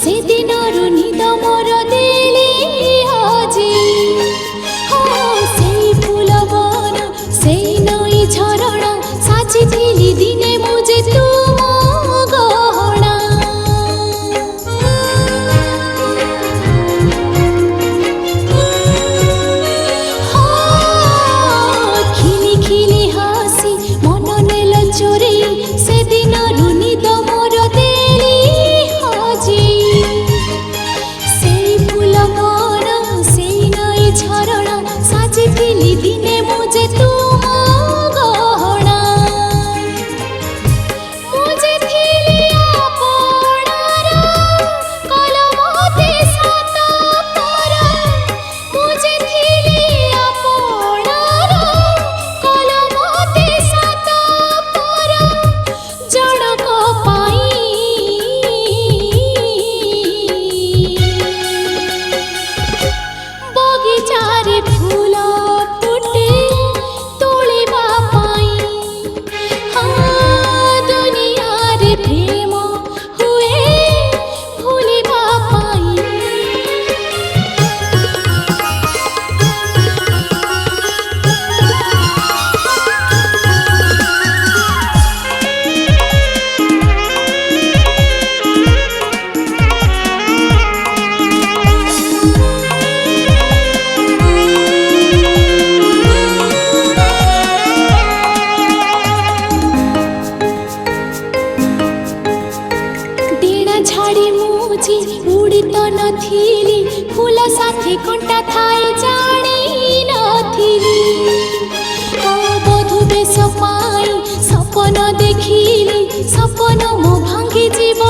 से दिनरु निद मोर देली आजी हाँ से फूल बन से नई झरणा साजिली दिने मुझे तुम गहना हाँ खिली खिली हासी मन नेल चोरी से दिनरु निद मोर देली आजी से फूल बन से नई झरणा साजिली दिने मुझे तुम गहना मुझे थिली आपणार कलमते सात पर मुझे थिली आपणार कलमते सात पर जणक पाई बगीचारे फूल फुटे तोलिबा पाई हाँ दुनिया रे प्रेम हुए भूलिबा पाई डेणा झाड़ी मुझी उड़ी तो नथिली फूल साथी कंटा थाए जानी नथिली बधु बेश पाई सपन देखिली सपन मो भांगी जीव